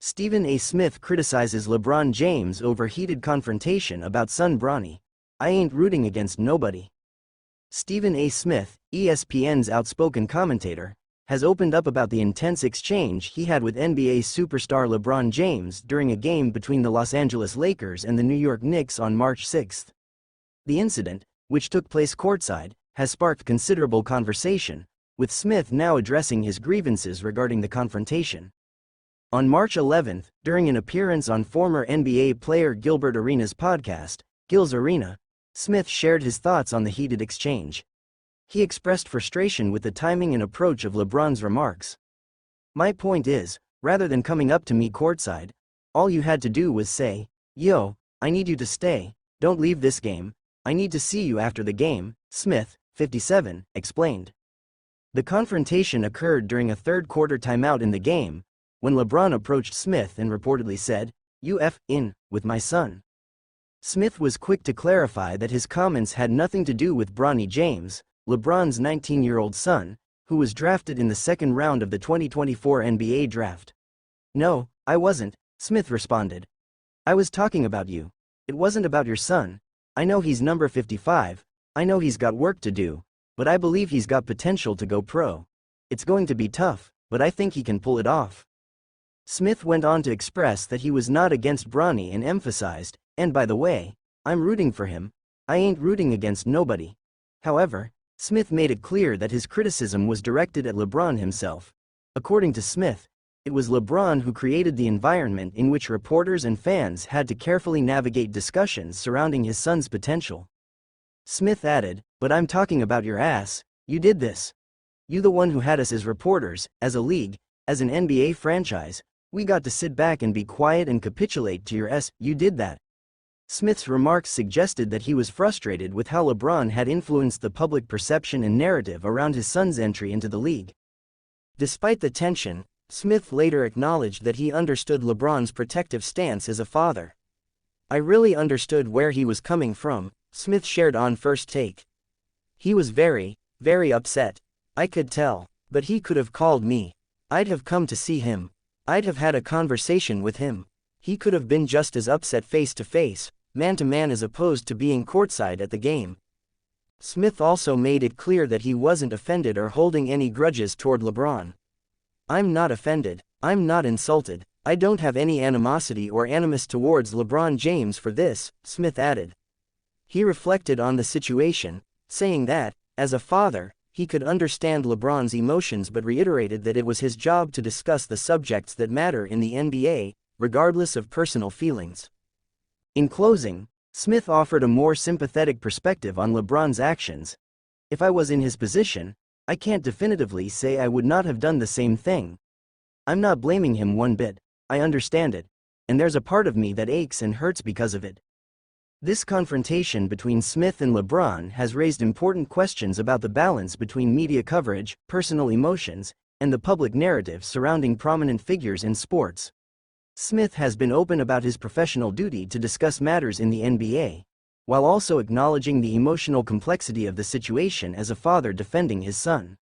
Stephen A. Smith criticizes LeBron James over heated confrontation about son Bronny. I ain't rooting against nobody. Stephen A. Smith, ESPN's outspoken commentator, has opened up about the intense exchange he had with NBA superstar LeBron James during a game between the Los Angeles Lakers and the New York Knicks on March 6. The incident, which took place courtside, has sparked considerable conversation, with Smith now addressing his grievances regarding the confrontation. On March 11, during an appearance on former NBA player Gilbert Arenas' podcast, Gil's Arena, Smith shared his thoughts on the heated exchange. He expressed frustration with the timing and approach of LeBron's remarks. "My point is, rather than coming up to me courtside, all you had to do was say, 'Yo, I need you to stay, don't leave this game, I need to see you after the game,'" Smith, 57, explained. The confrontation occurred during a third-quarter timeout in the game, when LeBron approached Smith and reportedly said, "You F in with my son." Smith was quick to clarify that his comments had nothing to do with Bronny James, LeBron's 19-year-old son, who was drafted in the second round of the 2024 NBA draft. "No, I wasn't," Smith responded. "I was talking about you. It wasn't about your son. I know he's number 55, I know he's got work to do, but I believe he's got potential to go pro. It's going to be tough, but I think he can pull it off." Smith went on to express that he was not against Bronny and emphasized, "And by the way, I'm rooting for him, I ain't rooting against nobody." However, Smith made it clear that his criticism was directed at LeBron himself. According to Smith, it was LeBron who created the environment in which reporters and fans had to carefully navigate discussions surrounding his son's potential. Smith added, "But I'm talking about your ass, you did this. You the one who had us as reporters, as a league, as an NBA franchise, we got to sit back and be quiet and capitulate to your ass, you did that." Smith's remarks suggested that he was frustrated with how LeBron had influenced the public perception and narrative around his son's entry into the league. Despite the tension, Smith later acknowledged that he understood LeBron's protective stance as a father. "I really understood where he was coming from," Smith shared on First Take. "He was very, very upset. I could tell, but he could have called me. I'd have come to see him. I'd have had a conversation with him. He could have been just as upset face to face, man to man, as opposed to being courtside at the game." Smith also made it clear that he wasn't offended or holding any grudges toward LeBron. "I'm not offended, I'm not insulted, I don't have any animosity or animus towards LeBron James for this," Smith added. He reflected on the situation, saying that, as a father, he could understand LeBron's emotions but reiterated that it was his job to discuss the subjects that matter in the NBA, regardless of personal feelings. In closing, Smith offered a more sympathetic perspective on LeBron's actions. "If I was in his position, I can't definitively say I would not have done the same thing. I'm not blaming him one bit, I understand it, and there's a part of me that aches and hurts because of it." This confrontation between Smith and LeBron has raised important questions about the balance between media coverage, personal emotions, and the public narrative surrounding prominent figures in sports. Smith has been open about his professional duty to discuss matters in the NBA, while also acknowledging the emotional complexity of the situation as a father defending his son.